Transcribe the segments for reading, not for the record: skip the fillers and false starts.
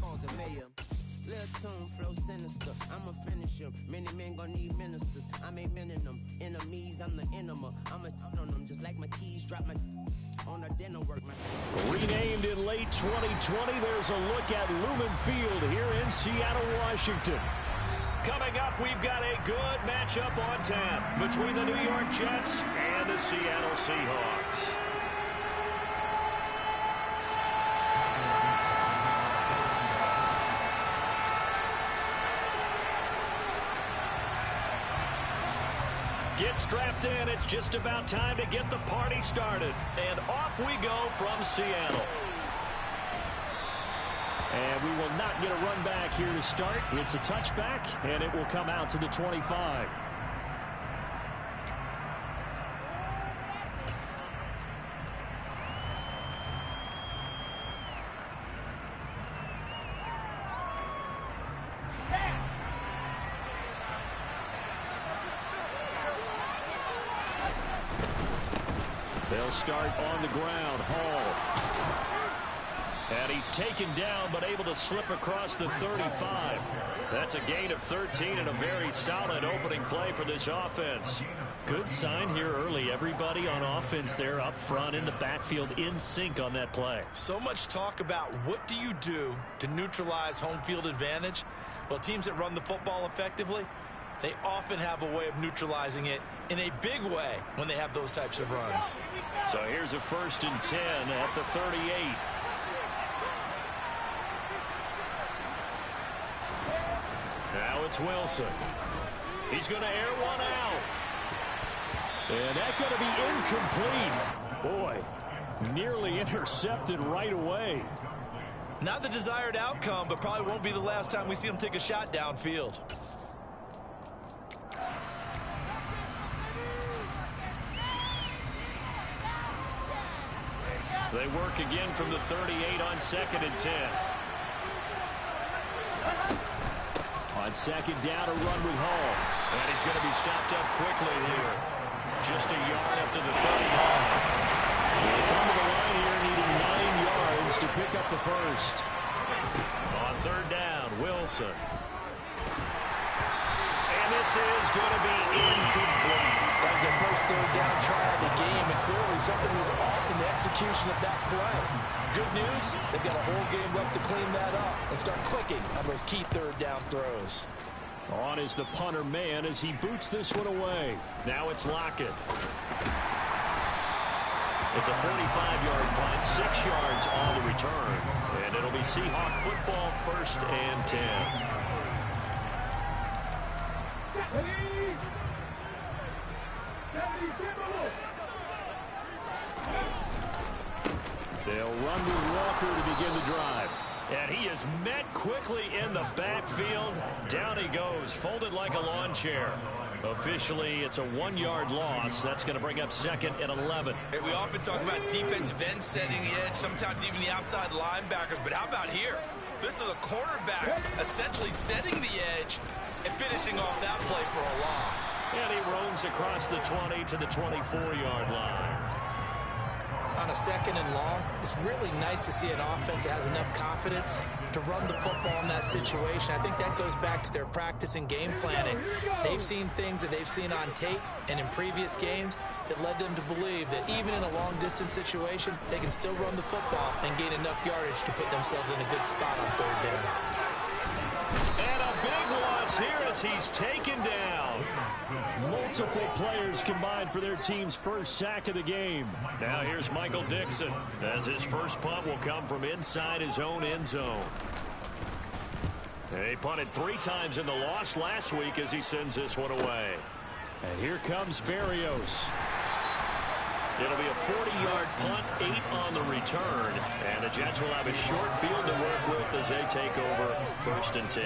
calls a mayor. Little tune, flow sinister. I'ma finish him. Many men gon' need ministers. I ain't meaning them. Enemies, I'm the enema. I'ma on them just like my keys. Drop my on the dinner work. Renamed in late 2020, there's a look at Lumen Field here in Seattle, Washington. Coming up, we've got a good matchup on tap between the New York Jets and the Seattle Seahawks. Get strapped in. It's just about time to get the party started. And off we go from Seattle. And we will not get a run back here to start. It's a touchback, and it will come out to the 25. They'll start on the ground. Hall. And he's taken down, but able to slip across the 35. That's a gain of 13 and a very solid opening play for this offense. Good sign here early. Everybody on offense there up front in the backfield in sync on that play. So much talk about what do you do to neutralize home field advantage? Well, teams that run the football effectively, they often have a way of neutralizing it in a big way when they have those types of runs. So here's a 1st and 10 at the 38. Now it's Wilson. He's going to air one out. And that's going to be incomplete. Boy, nearly intercepted right away. Not the desired outcome, but probably won't be the last time we see him take a shot downfield. They work again from the 38 on 2nd and 10. On 2nd down, a run with Hall. And he's going to be stopped up quickly here. Just a yard up to the 39. They come to the line here needing 9 yards to pick up the first. On 3rd down, Wilson. And this is going to be incomplete. That was their first 3rd down try of the game, and clearly something was off in the execution of that play. Good news, they've got a whole game left to clean that up and start clicking on those key 3rd down throws. On is the punter man as he boots this one away. Now it's Lockett. It's a 45-yard punt, 6 yards on the return. And it'll be Seahawk football, 1st and 10. They'll run with Walker to begin the drive. And he is met quickly in the backfield. Down he goes, folded like a lawn chair. Officially, it's a 1-yard loss. That's going to bring up 2nd and 11. Hey, we often talk about defensive ends setting the edge, sometimes even the outside linebackers. But how about here? This is a cornerback essentially setting the edge and finishing off that play for a loss. And he roams across the 20 to the 24-yard line. On a 2nd and long, it's really nice to see an offense that has enough confidence to run the football in that situation. I think that goes back to their practice and game planning. They've seen things that they've seen on tape and in previous games that led them to believe that even in a long-distance situation, they can still run the football and gain enough yardage to put themselves in a good spot on 3rd down. And a big loss here as he's taken down. Multiple players combined for their team's first sack of the game. Now here's Michael Dixon as his first punt will come from inside his own end zone. He punted 3 times in the loss last week as he sends this one away. And here comes Berrios. It'll be a 40-yard punt, 8 on the return. And the Jets will have a short field to work with as they take over 1st and 10.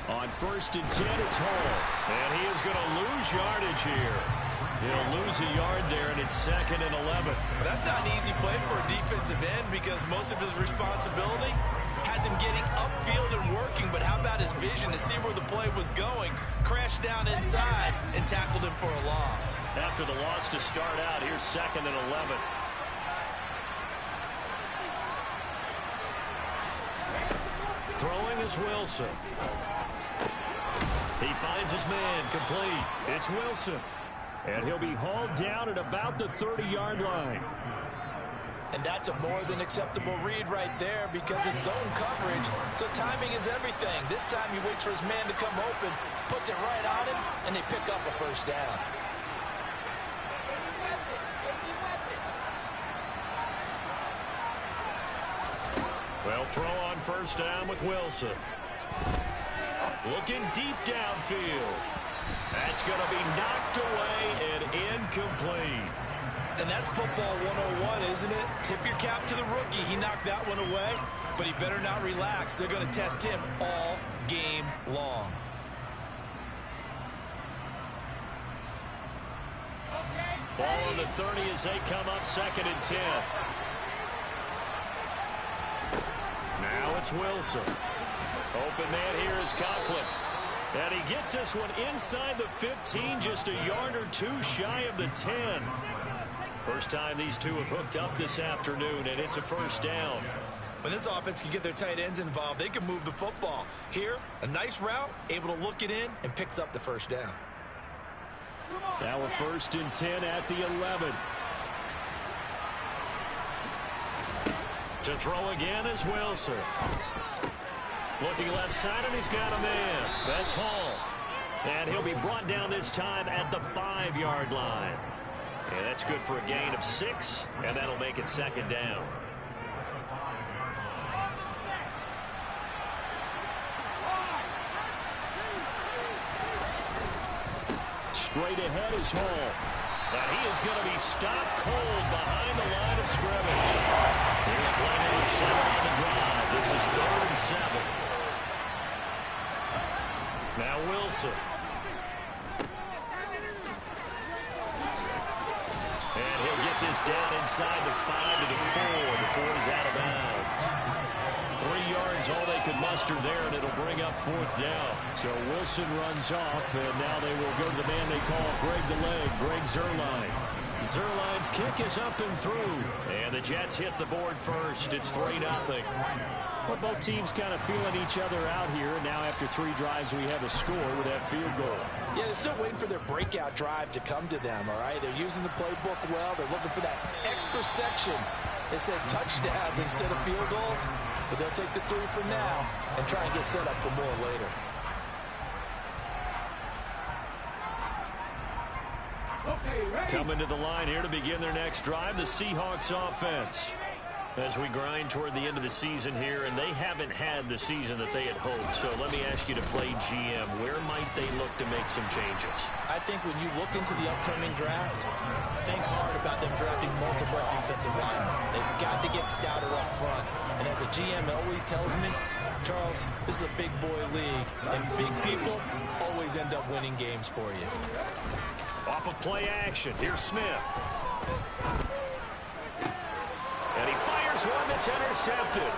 On 1st and 10, it's Hall. And he is going to lose yardage here. He'll lose a yard there, and it's 2nd and 11. That's not an easy play for a defensive end because most of his responsibility has him getting upfield and working. But how about his vision to see where the play was going, crashed down inside, and tackled him for a loss. After the loss to start out, here's 2nd and 11. Throwing is Wilson. He finds his man, complete. It's Wilson. And he'll be hauled down at about the 30-yard line. And that's a more than acceptable read right there because it's zone coverage, so timing is everything. This time he waits for his man to come open, puts it right on him, and they pick up a first down. Well, throw on first down with Wilson. Looking deep downfield. That's going to be knocked away and incomplete. And that's football 101, isn't it? Tip your cap to the rookie. He knocked that one away, but he better not relax. They're going to test him all game long. Ball on the 30 as they come up 2nd and 10. Now it's Wilson. Open man here is Conklin. And he gets this one inside the 15, just a yard or two shy of the 10. First time these two have hooked up this afternoon, and it's a first down. When this offense can get their tight ends involved, they can move the football. Here, a nice route, able to look it in, and picks up the first down. Now a 1st and 10 at the 11. To throw again is Wilson. Looking left side, and he's got a man. That's Hall. And he'll be brought down this time at the 5-yard line. And that's good for a gain of 6, and that'll make it 2nd down. Straight ahead is Hall. And he is going to be stopped cold behind the line of scrimmage. Here's play number 7 on the drive. This is 3rd and 7. Now Wilson. And he'll get this down inside the 5 to the 4 before he's out of bounds. 3 yards, all they could muster there, and it'll bring up 4th down. So Wilson runs off, and now they will go to the man they call Greg the Leg, Greg Zuerlein. Zuerlein's kick is up and through, and the Jets hit the board first. It's 3-0. Well, both teams kind of feeling each other out here. Now after 3 drives, we have a score with that field goal. Yeah, they're still waiting for their breakout drive to come to them, all right? They're using the playbook well. They're looking for that extra section that says touchdowns instead of field goals. But they'll take the 3 for now and try and get set up for more later. Coming to the line here to begin their next drive, the Seahawks offense. As we grind toward the end of the season here, and they haven't had the season that they had hoped. So let me ask you to play GM. Where might they look to make some changes? I think when you look into the upcoming draft, think hard about them drafting multiple offensive linemen. They've got to get stouter up front. And as a GM always tells me, Charles, this is a big boy league, and big people always end up winning games for you. Off of play action, here's Smith. And he fires one that's intercepted.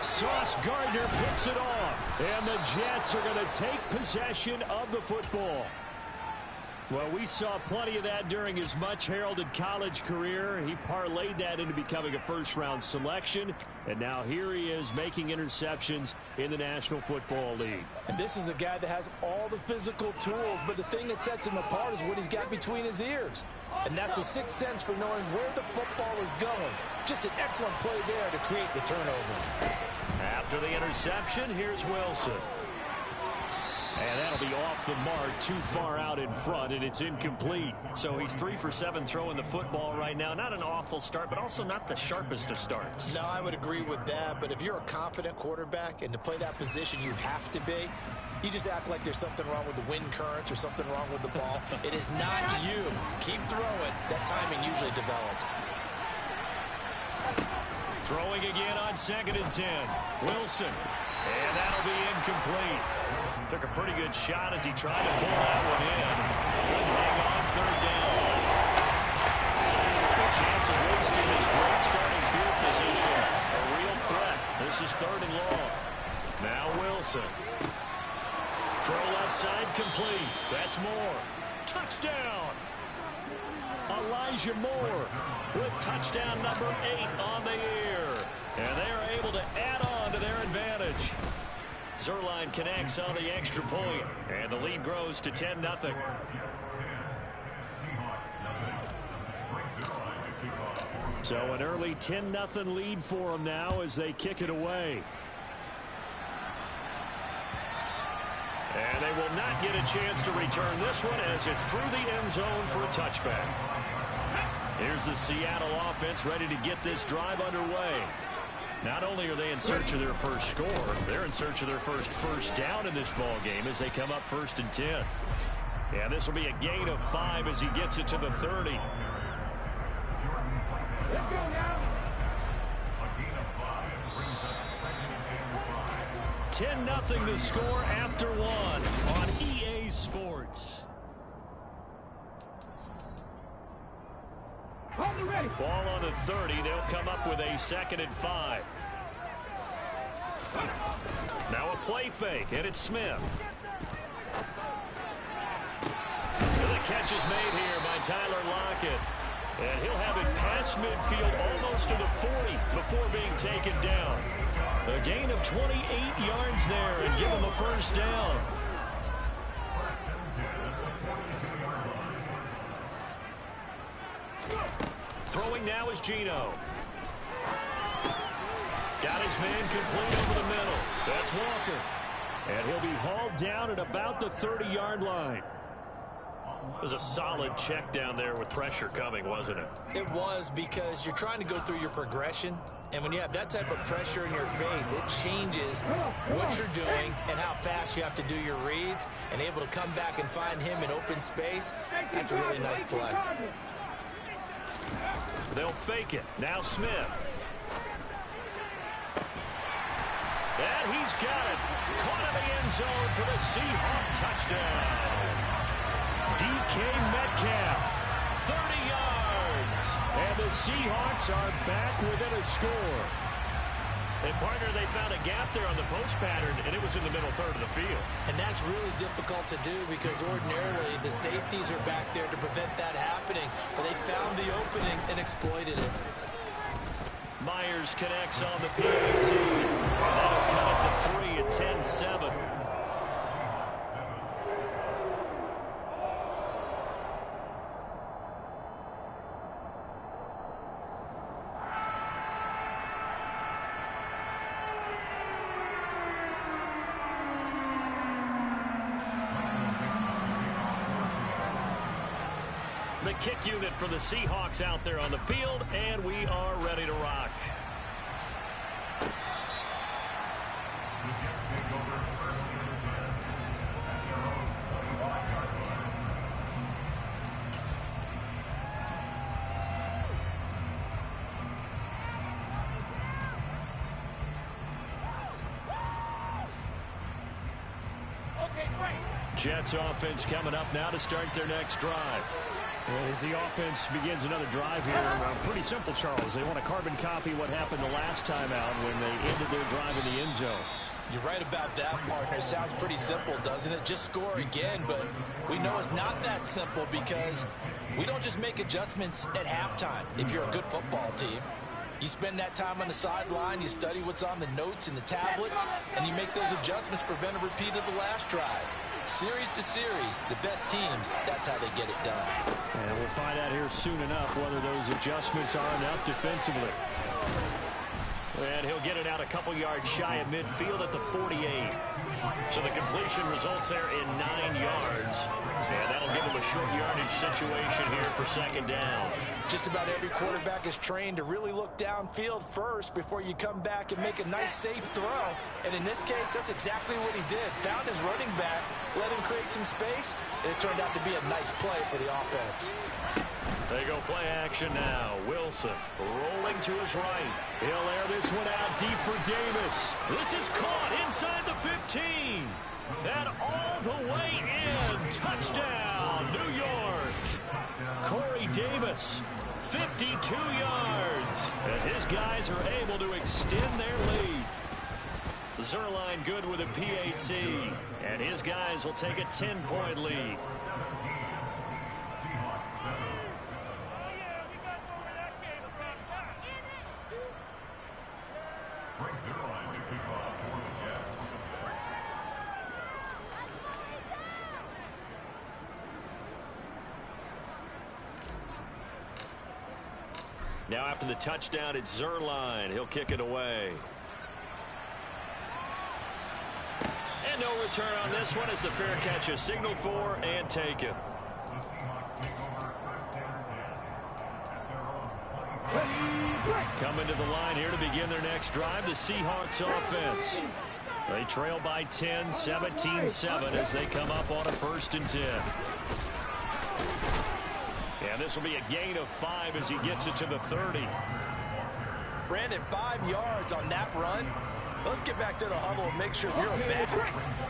Sauce Gardner picks it off. And the Jets are going to take possession of the football. Well, we saw plenty of that during his much-heralded college career. He parlayed that into becoming a first-round selection. And now here he is making interceptions in the National Football League. And this is a guy that has all the physical tools, but the thing that sets him apart is what he's got between his ears. And that's the sixth sense for knowing where the football is going. Just an excellent play there to create the turnover. After the interception, here's Wilson. And that'll be off the mark, too far out in front, and it's incomplete. So he's 3 for 7 throwing the football right now. Not an awful start, but also not the sharpest of starts. No, I would agree with that. But if you're a confident quarterback and to play that position you have to be, you just act like there's something wrong with the wind currents or something wrong with the ball. It is not you. Keep throwing. That timing usually develops. Throwing again on 2nd and 10. Wilson. And that'll be incomplete. Took a pretty good shot as he tried to pull that one in. Couldn't hang on 3rd down. A chance of wasting this great starting field position. A real threat. This is 3rd and long. Now Wilson. Throw left side complete. That's Moore. Touchdown. Elijah Moore with touchdown number 8 on the year. And they are able to add on to their advantage. Zerline connects on the extra point, and the lead grows to 10-0. So an early 10-0 lead for them now as they kick it away. And they will not get a chance to return this one as it's through the end zone for a touchback. Here's the Seattle offense ready to get this drive underway. Not only are they in search of their first score, they're in search of their first down in this ball game as they come up 1st and 10. Yeah, this will be a gain of 5 as he gets it to the 30. Let's go now. 10-0 the score after 1 on EA Sports. Ball on the 30. They'll come up with a 2nd and 5. Now a play fake, and it's Smith. And the catch is made here by Tyler Lockett. And he'll have it past midfield almost to the 40 before being taken down. A gain of 28 yards there and give him a first down. Throwing now is Geno. Got his man complete over the middle. That's Walker. And he'll be hauled down at about the 30-yard line. It was a solid check down there with pressure coming, wasn't it? It was, because you're trying to go through your progression, and when you have that type of pressure in your face, it changes what you're doing and how fast you have to do your reads, and able to come back and find him in open space. That's a really nice play. They'll fake it. Now Smith. And he's got it. Caught in the end zone for the Seahawks touchdown. DK Metcalf, 30 yards. And the Seahawks are back within a score. And, partner, they found a gap there on the post pattern, and it was in the middle third of the field. And that's really difficult to do because ordinarily the safeties are back there to prevent that happening. But they found the opening and exploited it. Myers connects on the PAT. That'll cut it to 3 at 10-7. The kick unit for the Seahawks out there on the field, and we are ready to rock. Jets offense coming up now to start their next drive. As the offense begins another drive here, pretty simple, Charles. They want to carbon copy what happened the last time out when they ended their drive in the end zone. You're right about that, partner. It sounds pretty simple, doesn't it? Just score again, but we know it's not that simple because we don't just make adjustments at halftime if you're a good football team. You spend that time on the sideline, you study what's on the notes and the tablets, and you make those adjustments to prevent a repeat of the last drive. Series to series, the best teams, that's how they get it done. And we'll find out here soon enough whether those adjustments are enough defensively. And he'll get it out a couple yards shy of midfield at the 48. So the completion results there in 9 yards. And that'll give him a short yardage situation here for 2nd down. Just about every quarterback is trained to really look downfield first before you come back and make a nice, safe throw. And in this case, that's exactly what he did. Found his running back, let him create some space, and it turned out to be a nice play for the offense. They go play action now. Wilson rolling to his right. He'll air this one out deep for Davis. This is caught inside the 15. And all the way in. Touchdown, New York. Corey Davis, 52 yards, as his guys are able to extend their lead. Zerline good with a PAT. And his guys will take a 10-point lead. Now after the touchdown, it's Zerline. He'll kick it away. And no return on this one as the fair catch is signaled for and taken. Coming to the line here to begin their next drive, the Seahawks offense. They trail by 10, 17-7 as they come up on a 1st and 10. And this will be a gain of 5 as he gets it to the 30. Brandon, 5 yards on that run. Let's get back to the huddle and make sure you're back.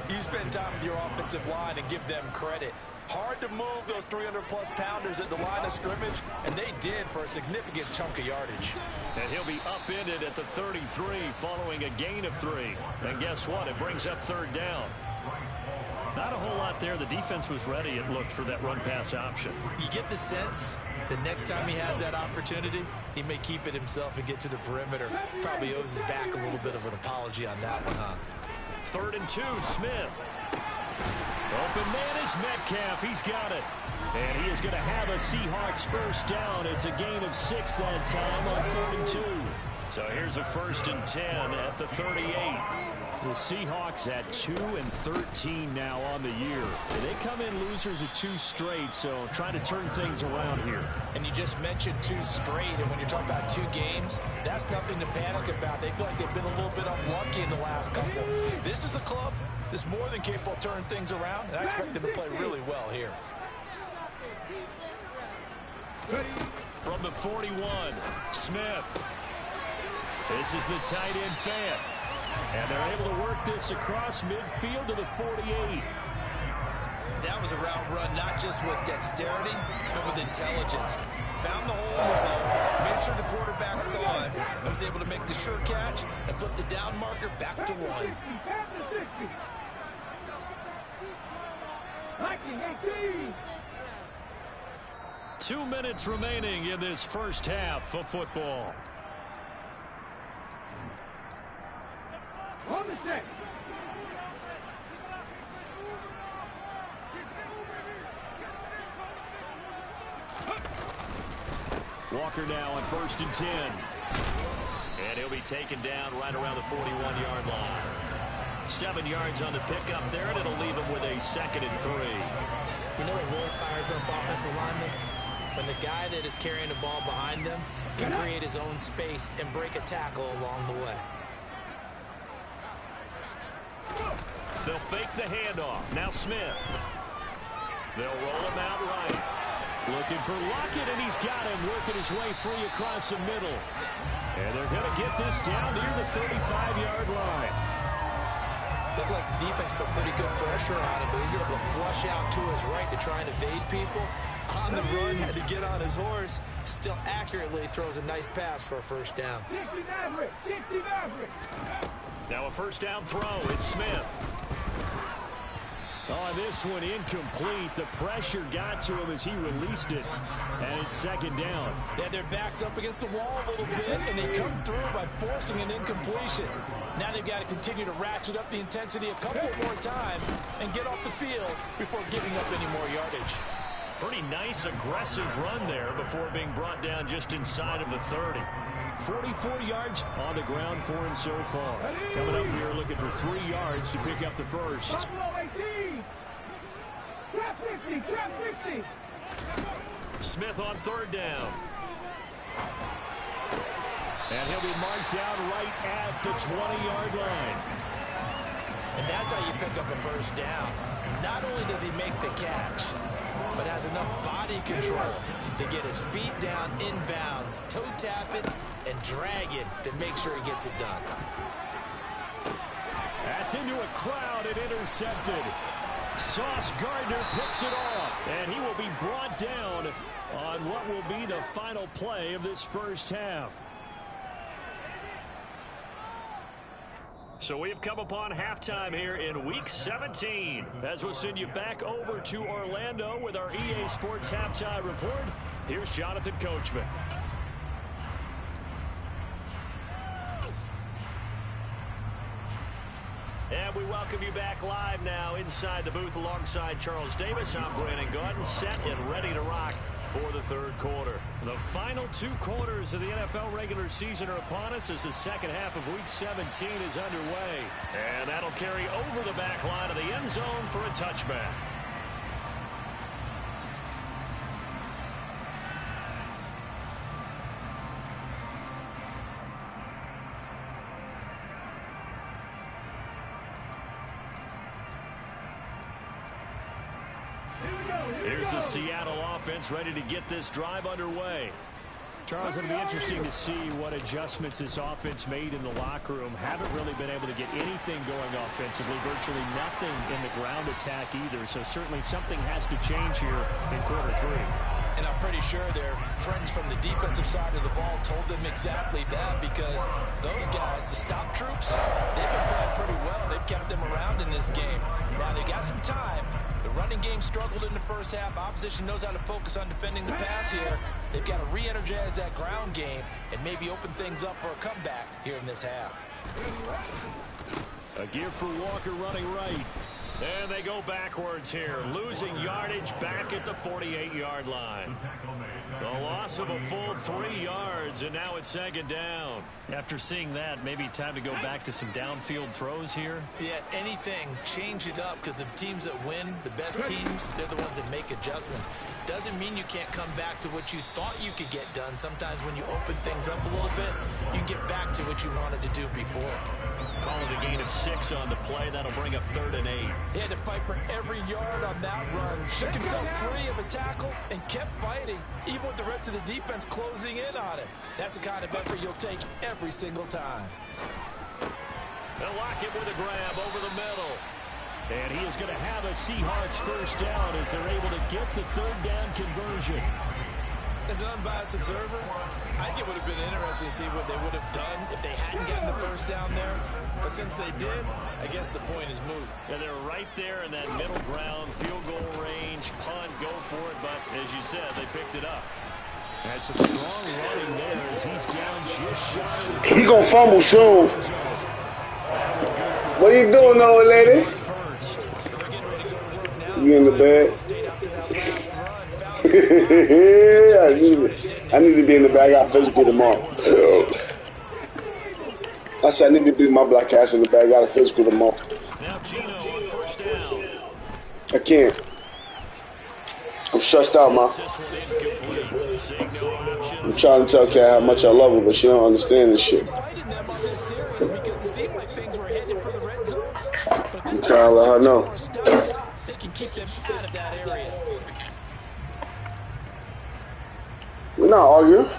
You spend time with your offensive line and give them credit. Hard to move those 300-plus pounders at the line of scrimmage, and they did for a significant chunk of yardage. And he'll be upended at the 33 following a gain of 3. And guess what? It brings up 3rd down. Not a whole lot there. The defense was ready, it looked, for that run-pass option. You get the sense that next time he has that opportunity, he may keep it himself and get to the perimeter. Probably owes his back a little bit of an apology on that one, huh? 3rd and 2, Smith. Open man is Metcalf. He's got it. And he is going to have a Seahawks 1st down. It's a gain of 6 that time on 4th and 2. So here's a 1st and 10 at the 38. The Seahawks at 2-13 now on the year. And they come in losers of 2 straight, so trying to turn things around here. And you just mentioned 2 straight, and when you're talking about 2 games, that's nothing to panic about. They feel like they've been a little bit unlucky in the last couple. This is a club that's more than capable of turning things around, and I expect them to play really well here. From the 41, Smith. This is the tight end fan. And they're able to work this across midfield to the 48. That was a route run not just with dexterity, but with intelligence. Found the hole in the zone, made sure the quarterback saw it, and was able to make the sure catch and flip the down marker back to 1. 2 minutes remaining in this 1st half of football. On the set. Walker now on 1st and 10. And he'll be taken down right around the 41-yard line. 7 yards on the pickup there, and it'll leave him with a 2nd and 3. You know what really fires up offensive linemen? When the guy that is carrying the ball behind them can create his own space and break a tackle along the way. They'll fake the handoff. Now Smith. They'll roll him out right. Looking for Lockett, and he's got him working his way free across the middle. And they're going to get this down near the 35-yard line. Looked like the defense put pretty good pressure on him, but he's able to flush out to his right to try and evade people. On the run, had to get on his horse. Still accurately throws a nice pass for a 1st down. Now a 1st down throw. It's Smith. Oh, this one incomplete. The pressure got to him as he released it. And it's 2nd down. They had their backs up against the wall a little bit, and they come through by forcing an incompletion. Now they've got to continue to ratchet up the intensity a couple more times and get off the field before giving up any more yardage. Pretty nice, aggressive run there before being brought down just inside of the 30. 44 yards on the ground for him so far. Coming up here looking for 3 yards to pick up the 1st. Smith on 3rd down. And he'll be marked down right at the 20-yard line. And that's how you pick up a 1st down. Not only does he make the catch, but has enough body control to get his feet down inbounds, toe tap it, and drag it to make sure he gets it done. That's into a crowd and intercepted. Sauce Gardner picks it off, and he will be brought down on what will be the final play of this 1st half. So we've come upon halftime here in Week 17. As we'll send you back over to Orlando with our EA Sports Halftime Report, here's Jonathan Coachman. And we welcome you back live now inside the booth alongside Charles Davis. I'm Brandon Gaudin, set and ready to rock for the third quarter. The final 2 quarters of the NFL regular season are upon us as the second half of Week 17 is underway. And that'll carry over the back line of the end zone for a touchback. Here's the Seattle offense ready to get this drive underway. Charles, it'll be interesting to see what adjustments this offense made in the locker room. Haven't really been able to get anything going offensively, virtually nothing in the ground attack either. So certainly something has to change here in quarter 3. And I'm pretty sure their friends from the defensive side of the ball told them exactly that, because those guys, the stop troops, they've been playing pretty well. They've kept them around in this game. Now they got some time. The running game struggled in the first half. Opposition knows how to focus on defending the pass here. They've got to re-energize that ground game and maybe open things up for a comeback here in this half. A give for Walker running right. And they go backwards here, losing yardage back at the 48-yard line. The loss of a full 3 yards, and now it's second down. After seeing that, maybe time to go back to some downfield throws here. Yeah, anything, change it up, because the teams that win, the best teams, they're the ones that make adjustments. Doesn't mean you can't come back to what you thought you could get done. Sometimes when you open things up a little bit, you can get back to what you wanted to do before. Call it a gain of 6 on the play. That'll bring up 3rd and 8. He had to fight for every yard on that run. Shook himself free of a tackle and kept fighting, even with the rest of the defense closing in on him. That's the kind of effort you'll take every single time. They'll lock it with a grab over the middle. And he is going to have a Seahawks first down as they're able to get the 3rd down conversion. As an unbiased observer, I think it would have been interesting to see what they would have done if they hadn't gotten the first down there. But since they did, I guess the point is moot. Yeah, they're right there in that middle ground, field goal range, punt, go for it. But as you said, they picked it up. Has some strong running there as he's down just shy. He gonna fumble soon. What are you doing, old lady? You in the bed? I need to be in the bag. I got physical tomorrow. I said I need to be my black ass in the bag. I got a physical tomorrow. Now Gino on first down. I can't. I'm stressed out, man. I'm trying to tell Kat how much I love her, but she don't understand this shit. I'm trying to let her know. They can keep them out of that area. We're not arguing.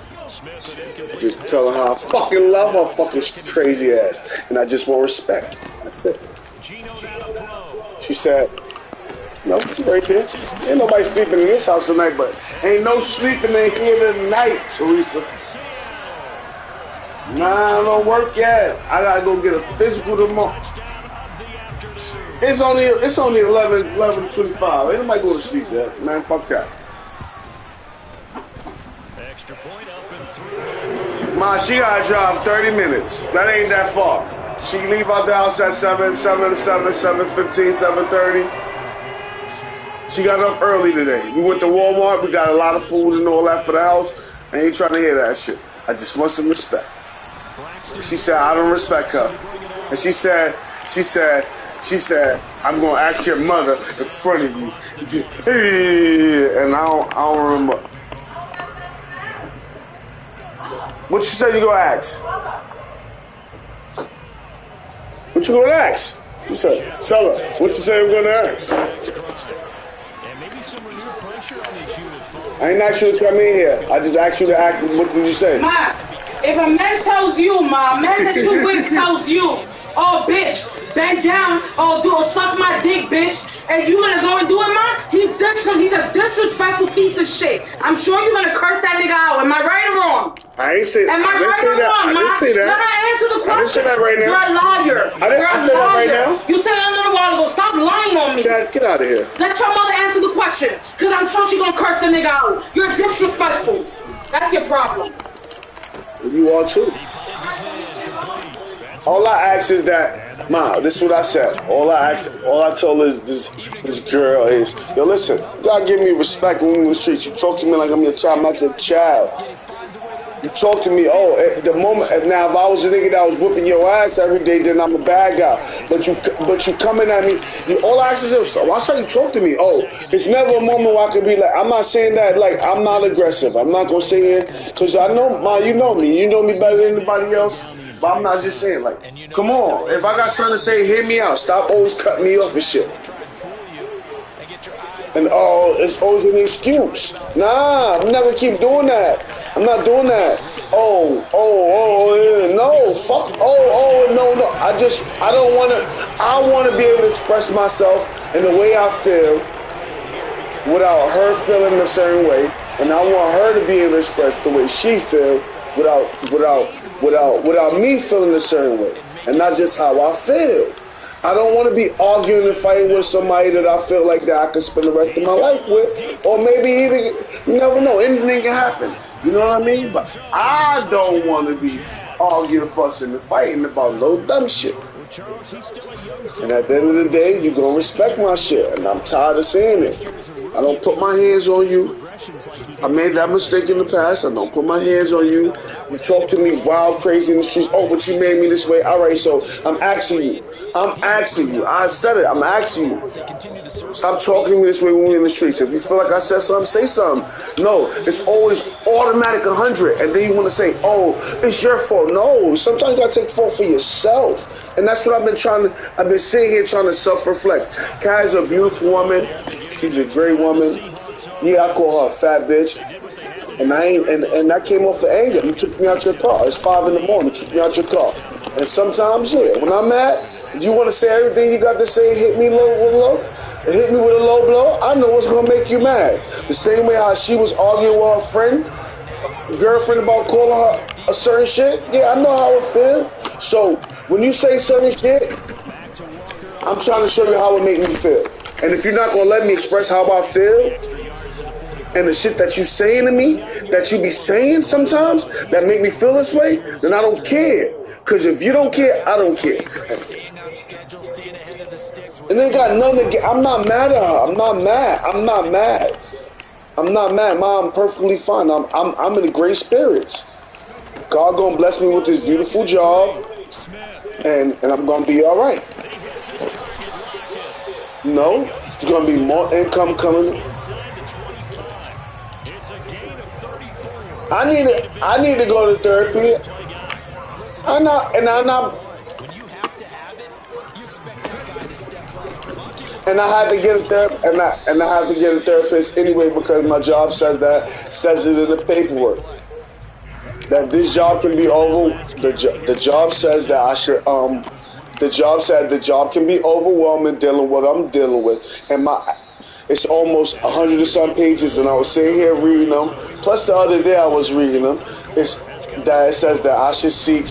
Just tell her how I fucking love her fucking crazy ass. And I just want respect. That's it. She said, no, right there. Ain't nobody sleeping in this house tonight, but ain't no sleeping in here tonight, Teresa. Nah, don't work yet. I gotta go get a physical tomorrow. It's only 11:25. Ain't nobody going to sleep yet. Man, fuck that. Extra point up and through. Ma, she gotta drive 30 minutes. That ain't that far. She can leave out the house at 7:15, 7:30. She got up early today. We went to Walmart. We got a lot of food and all that for the house. I ain't trying to hear that shit. I just want some respect. She said, I don't respect her. And she said, I'm going to ask your mother in front of you. And I don't remember. What you said you going to ask? What you going to ask? She said, tell her. What you say you're going to ask? I ain't asked you to come in here. I just asked you to ask me, what did you say? Ma, if a man tells you, Ma, a man that you with tells you, oh, bitch, bend down, or suck my dick, bitch, and you gonna go and do it, Ma? He's a disrespectful piece of shit. I'm sure you're gonna curse that nigga out. Am I right or wrong? I ain't say that. Am I right or wrong, Ma? I didn't say that. Let her answer the question. I didn't say that right now. You're a liar. I didn't say that right now. You said it a little while ago. Stop lying on me. Dad, get out of here. Let your mother answer the question, because I'm sure she's going to curse the nigga out. You're disrespectful. That's your problem. You are too. All I ask is that, Ma, this is what I said. All I told this girl is, yo, listen, you gotta give me respect when we're in the streets. You talk to me like I'm your child, I'm not your child. You talk to me, at the moment, now if I was a nigga that was whipping your ass every day, then I'm a bad guy. But you coming at me, all I ask is, watch how you talk to me. It's never a moment where I can be like, I'm not saying that, like, I'm not aggressive. I'm not gonna say it, because I know, Ma, you know me better than anybody else. But I'm not just saying, like, come on. If I got something to say, hear me out. Stop always cutting me off and shit. And it's always an excuse. Nah, I'm never keep doing that. I'm not doing that. Yeah. No, fuck. No. I don't want to. I want to be able to express myself in the way I feel without her feeling a certain way, and I want her to be able to express the way she feels without me feeling a certain way, and not just how I feel. I don't want to be arguing and fighting with somebody that I feel like that I can spend the rest of my life with, or maybe even, you never know, anything can happen. You know what I mean? But I don't want to be arguing, fussing, and fighting about no dumb shit. And at the end of the day, you're going to respect my shit, and I'm tired of saying it. I don't put my hands on you. I made that mistake in the past. I don't put my hands on you. You talk to me wild, crazy in the streets. But you made me this way. All right, so I'm asking you. I said it. I'm asking you. Stop talking to me this way when we're in the streets. If you feel like I said something, say something. No, it's always automatic 100. And then you want to say, it's your fault. No, sometimes you got to take fault for yourself. And that's what I've been sitting here trying to self-reflect. Kai is a beautiful woman. She's a great woman. Yeah, I call her a fat bitch. And that came off of anger. You took me out your car. It's 5 a.m. You took me out your car. And sometimes, when I'm mad, you want to say everything you got to say, hit me low, hit me with a low blow, I know what's going to make you mad. The same way how she was arguing with her girlfriend about calling her a certain shit. Yeah, I know how it feels. So when you say certain shit, I'm trying to show you how it make me feel. And if you're not going to let me express how I feel, and the shit that you saying to me, that you be saying sometimes, that make me feel this way, then I don't care. Because if you don't care, I don't care. And they got nothing to get. I'm not mad at her. I'm not mad. Mom, I'm perfectly fine. I'm in great spirits. God gonna bless me with this beautiful job, and I'm gonna be all right. No, there's gonna be more income coming. I need to go to therapy. I'm not. And I had to get a therapist, and I have to get a therapist anyway because my job says it in the paperwork that this job can be over. The job says that I should. The job said the job can be overwhelming dealing with what I'm dealing with, and it's almost 100 and some pages, and I was sitting here reading them. Plus the other day I was reading them. It says that I should seek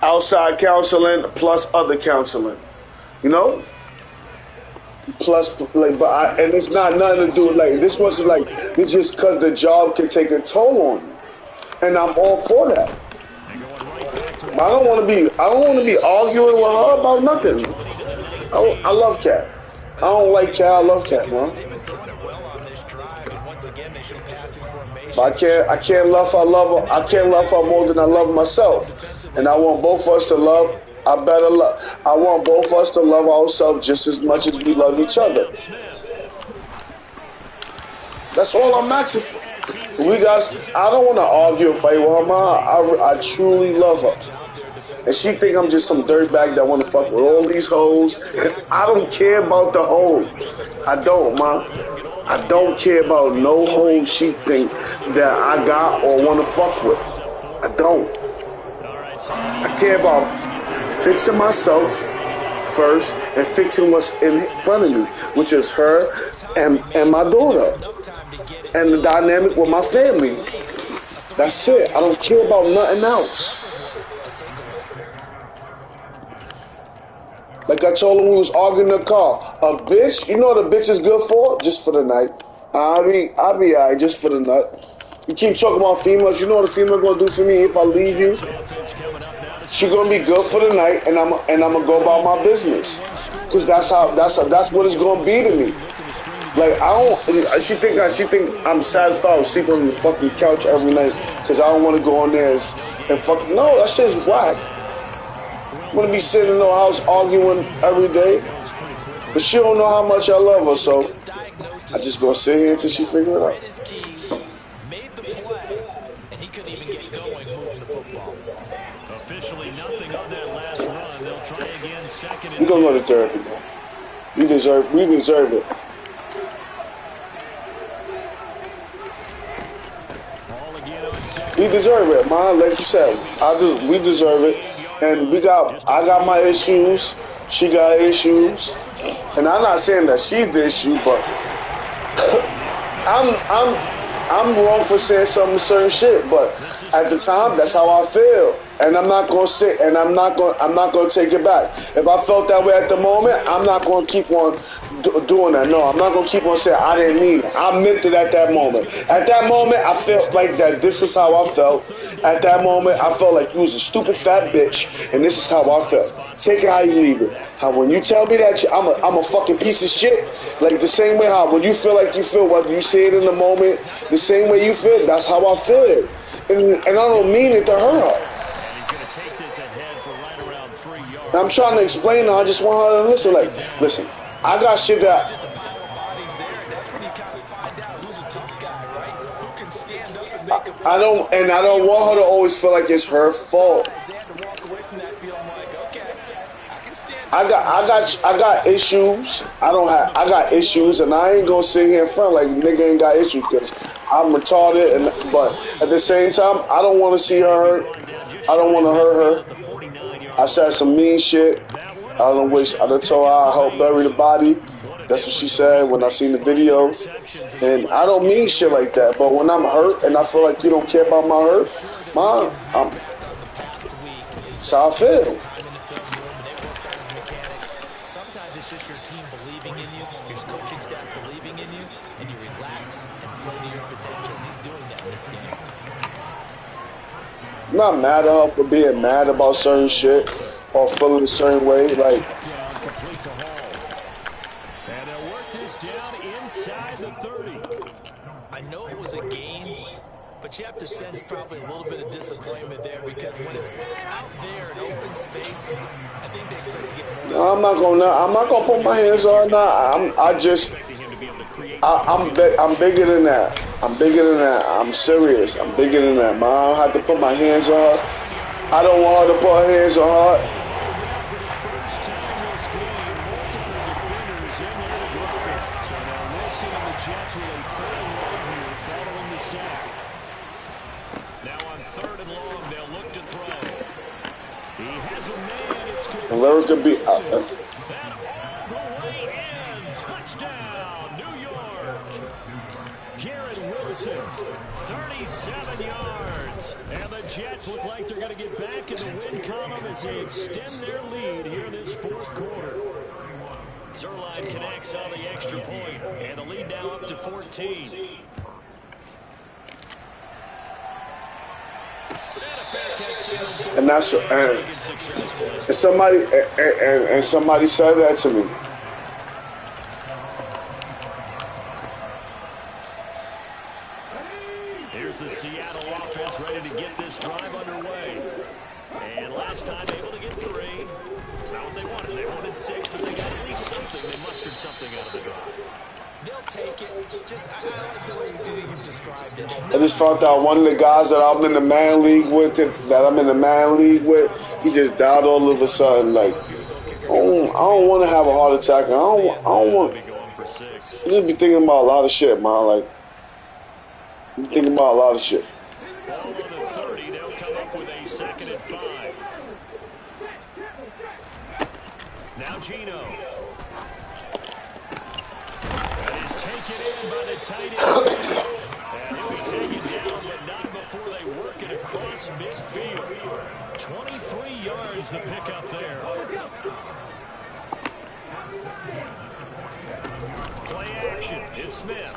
outside counseling plus other counseling. You know? Plus, and it's not nothing to do with, this wasn't it's just because the job can take a toll on you. And I'm all for that. But I don't want to be arguing with her about nothing. I love Kat. I don't like Kat. I love Kat, man. But I can't love her. I can't love her more than I love myself. And I want both of us to love. I want both of us to love ourselves just as much as we love each other. That's all I'm asking for. I don't want to argue or fight with her, man. I truly love her. And she think I'm just some dirtbag that want to fuck with all these hoes. And I don't care about the hoes. I don't, man. I don't care about no hoes she think that I got or want to fuck with. I don't. I care about fixing myself first and fixing what's in front of me, which is her and my daughter and the dynamic with my family. That's it. I don't care about nothing else. Like I told him we was arguing in the car. A bitch, you know what a bitch is good for? Just for the night. I'll be alright just for the nut. You keep talking about females. You know what a female gonna do for me if I leave you? She gonna be good for the night, and I'm gonna go about my business. Cause that's what it's gonna be to me. Like I don't. She think I'm satisfied with sleeping on the fucking couch every night. Cause I don't want to go on there and fuck. No, that shit's whack. I'm gonna be sitting in the house arguing every day. But she don't know how much I love her, so I just gonna sit here until she figure it out. Made the play, and he couldn't even get going moving the football. Officially nothing on that last run. They'll try again second and We gonna go to therapy, man. We deserve it. We deserve it, man. Like you said, we deserve it. And I got my issues. She got issues. And I'm not saying that she's the issue, but I'm wrong for saying some certain shit. But at the time, that's how I feel. And I'm not gonna sit and I'm not gonna take it back. If I felt that way at the moment, I'm not gonna keep on doing that. No, I'm not gonna keep on saying I didn't mean it. I meant it at that moment. At that moment, I felt like that. This is how I felt. At that moment, I felt like you was a stupid fat bitch, and this is how I felt. Take it how you leave it. How when you tell me that I'm a fucking piece of shit, like the same way how when you feel like you feel, whether you say it in the moment, the same way you feel, that's how I feel. And I don't mean it to hurt her. I'm trying to explain her. I just want her to listen. Like, listen, I got shit that. I don't want her to always feel like it's her fault. I got issues. I got issues, and I ain't gonna sit here in front like nigga ain't got issues because I'm retarded. But at the same time, I don't want to see her hurt. I don't want to hurt her. I said some mean shit. I done told her I help bury the body. That's what she said when I seen the video. And I don't mean shit like that. But when I'm hurt and I feel like you don't care about my hurt, that's how I feel. Sometimes it's just your team believing in you, your coaching staff believing in you, and you relax and play to your potential. He's doing that in this game. I'm not mad at her for being mad about certain shit or feeling a certain way. Like, and they'll work this down inside the 30. I know it was a game, but you have to sense probably a little bit of disappointment there because when it's out there in open space, I think they expect to get more. No, I'm not gonna put my hands on her. I'm bigger than that. I'm bigger than that. I'm serious. I'm bigger than that, man. I don't have to put my hands on her. I don't want her to put her hands on her. And Larry could be touchdown, New York. Garrett Wilson, 37 yards. And the Jets look like they're going to get back in the win column as they extend their lead here in this fourth quarter. Zerline connects on the extra point, and the lead now up to 14. And that's and somebody said that to me. Here's the Seattle offense ready to get this drive underway. And last time able to get 3. It's not what they wanted. They wanted 6, but they got at least something. They mustered something out of the drive. They'll take it. I like the way you've described it. I just found out one of the guys that I'm in the man league with, he just died all of a sudden. Like, I don't want to have a heart attack. I don't want. I just be thinking about a lot of shit, man. Like, I'm thinking about a lot of shit. Ball on the 30. They'll come up with a 2nd and 5. Now Gino. That is taken in by the tight end. And he'll be taken down, but not before they work it across midfield. 23 yards the pickup there. Play action. It's Smith.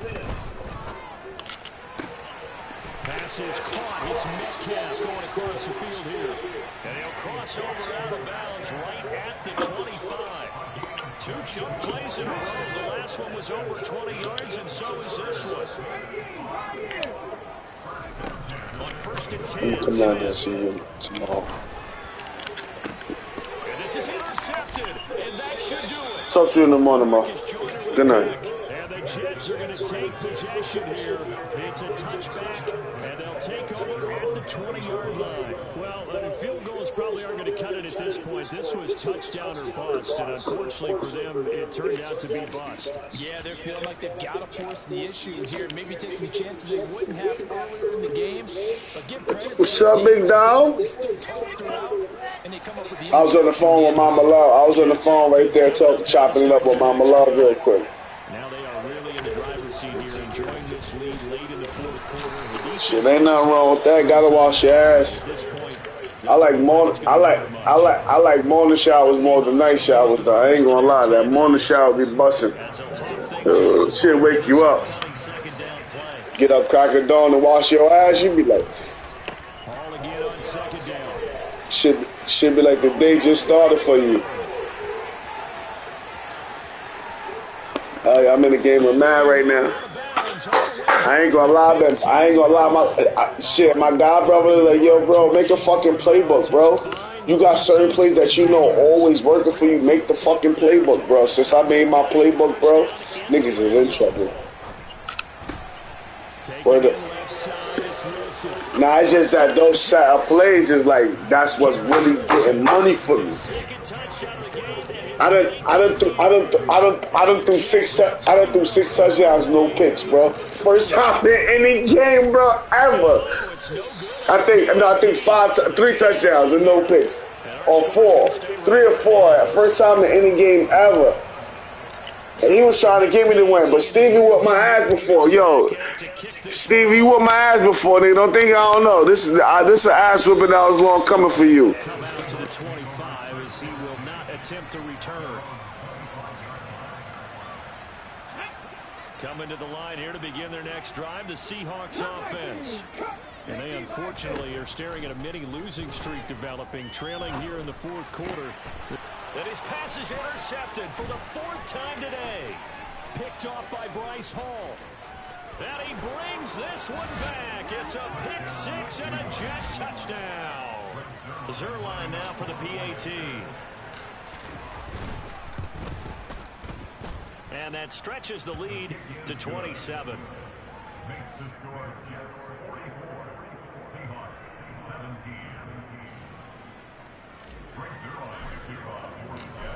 Pass is caught. It's Metcalf going across the field here. And he'll cross over out of bounds right at the 25. 2 jump plays in a row. The last one was over 20 yards, and so is this one. On 1st and 10. I'm come down there and see you tomorrow. And this is intercepted, and that should do it. Talk to you in the morning, Ma. Good night. And the Jets are going to take possession here. It's a touchback, and they'll take over at the 20-yard line. Well, field goals probably aren't going to cut it at this point. This was touchdown or bust, and unfortunately for them, it turned out to be bust. Yeah, they're feeling like they've got to force the issue here. Maybe take some chances they wouldn't have earlier in the game. But give credit. What's up, big dog? I was on the phone with Mama Love. I was on the phone right there chopping it up with Mama Love real quick. Now they are really in the driver's seat here, enjoying this lead late in the 4th quarter. Shit, ain't nothing wrong with that. Gotta wash your ass. I like morning showers more than night showers though. I ain't gonna lie, that morning shower be busting. Shit wake you up. Get up crack of dawn and wash your ass, you be like should be like the day just started for you. I'm in the game with man right now. I ain't gonna lie, man. My god brother like, yo, bro, make a fucking playbook, bro. You got certain plays that you know always working for you. Make the fucking playbook, bro. Since I made my playbook, bro, niggas is in trouble. Nah, it's just that those set of plays is like that's what's really getting money for me. I done threw six touchdowns, no picks, bro. First time in any game, bro, ever. I think 3 touchdowns and no picks, or 4, 3 or 4. First time in any game ever. And he was trying to get me the win, but Stevie whooped my ass before. Yo, Stevie whooped my ass before. They don't think I don't know. This is an ass whooping that was long coming for you. Come out to the 25 as he will not attempt to return. Coming to the line here to begin their next drive, the Seahawks offense. And they unfortunately are staring at a mini losing streak developing, trailing here in the 4th quarter. And his pass is intercepted for the 4th time today. Picked off by Bryce Hall. And he brings this one back. It's a pick 6 and a Jet touchdown. Zerline now for the PAT. And that stretches the lead to 27.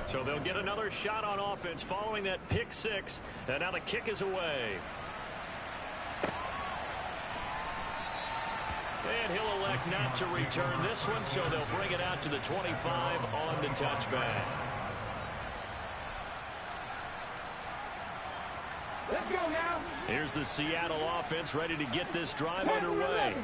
So they'll get another shot on offense following that pick 6. And now the kick is away. And he'll elect not to return this one, so they'll bring it out to the 25 on the touchback. Let's go now. Here's the Seattle offense ready to get this drive underway.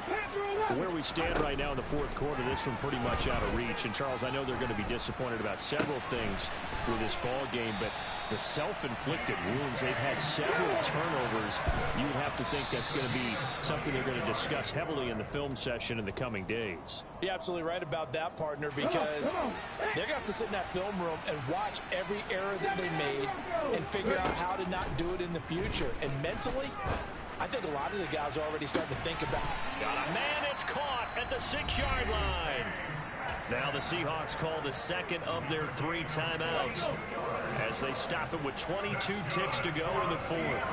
Where we stand right now in the 4th quarter, this one pretty much out of reach. And, Charles, I know they're going to be disappointed about several things with this ball game, but the self-inflicted wounds, they've had several turnovers. You would have to think that's going to be something they're going to discuss heavily in the film session in the coming days. You're absolutely right about that, partner, because they're going to have to sit in that film room and watch every error that they made and figure out how to not do it in the future. And mentally, I think a lot of the guys are already starting to think about it. Got a man, it's caught at the 6-yard line. Now the Seahawks call the second of their 3 timeouts as they stop it with 22 ticks to go in the 4th.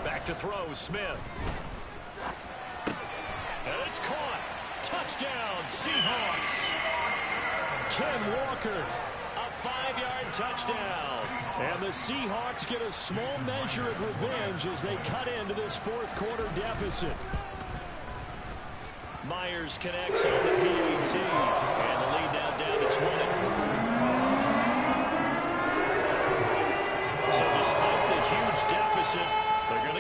Back to throw, Smith. And it's caught. Touchdown, Seahawks. Ken Walker, a 5-yard touchdown. And the Seahawks get a small measure of revenge as they cut into this 4th quarter deficit. Myers connects on the PAT, and the lead now down to 20. So despite the huge deficit, they're going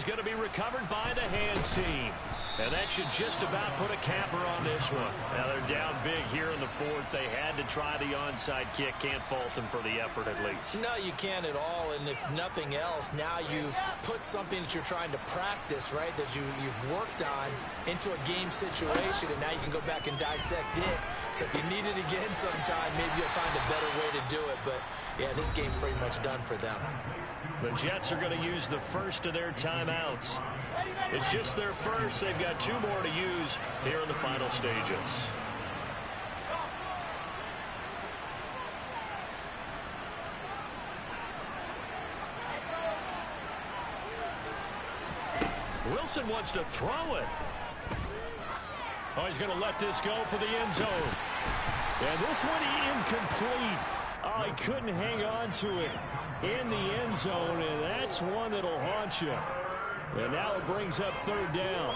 going to be recovered by the hands team. And that should just about put a capper on this one. Now they're down big here in the fourth. They had to try the onside kick. Can't fault them for the effort at least. No, you can't at all. And if nothing else, now you've put something that you're trying to practice, right, that you've worked on into a game situation, and now you can go back and dissect it. So if you need it again sometime, maybe you'll find a better way to do it. But, yeah, this game's pretty much done for them. The Jets are going to use the first of their timeouts. It's just their first. They've got 2 more to use here in the final stages. Wilson wants to throw it. Oh, he's going to let this go for the end zone. And this one incomplete. Oh, he couldn't hang on to it in the end zone, and that's one that'll haunt you. And now it brings up 3rd down.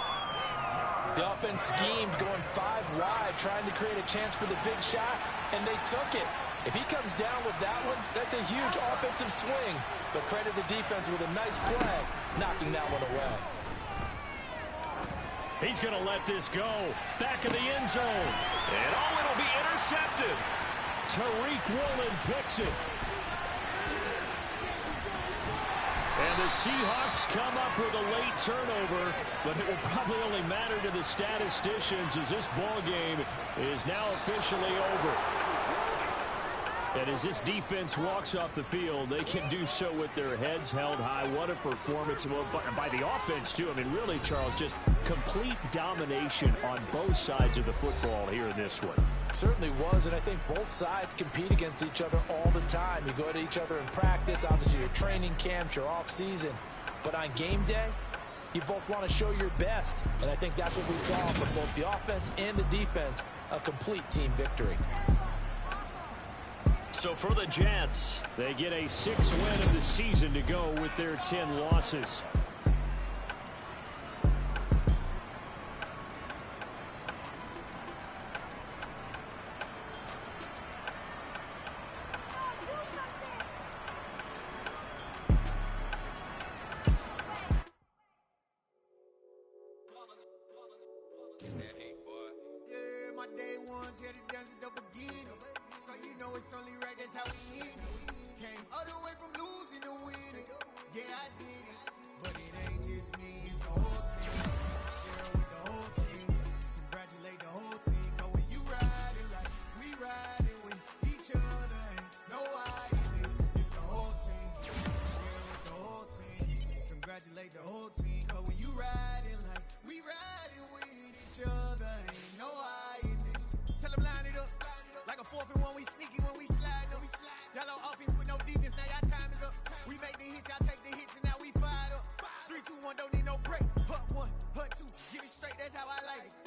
The offense schemed going 5 wide, trying to create a chance for the big shot, and they took it. If he comes down with that one, that's a huge offensive swing. But credit the defense with a nice play, knocking that one away. He's going to let this go. Back of the end zone. And oh, it'll be intercepted. Tariq Woolen picks it. And the Seahawks come up with a late turnover, but it will probably only matter to the statisticians as this ball game is now officially over. And as this defense walks off the field, they can do so with their heads held high. What a performance by the offense, too. I mean, really, Charles, just complete domination on both sides of the football here in this one. Certainly was, and I think both sides compete against each other all the time. You go to each other in practice, obviously your training camps, your off-season. But on game day, you both want to show your best. And I think that's what we saw from both the offense and the defense, a complete team victory. So for the Jets, they get a 6th win of the season to go with their 10 losses. My day ones here to dance at the beginning. So you know it's only right, that's how we end it. Came all the way from losing to winning. Yeah, I did it. But it ain't just me, it's the whole team. Share with the whole team. Congratulate the whole team. Cause when you riding like we riding with each other, ain't no hiding. It's the whole team. Share with the whole team. Congratulate the whole team. Cause when you riding like we riding with each other, ain't no hiding. Tell them line it up. Like a 4th and 1, we sneaky when we slide them. Yellow offense with no defense, now y'all time is up. We make the hits, y'all take the hits, and now we fired up. 3, 2, 1, don't need no break. Hut 1, hut 2, get it straight, that's how I like it.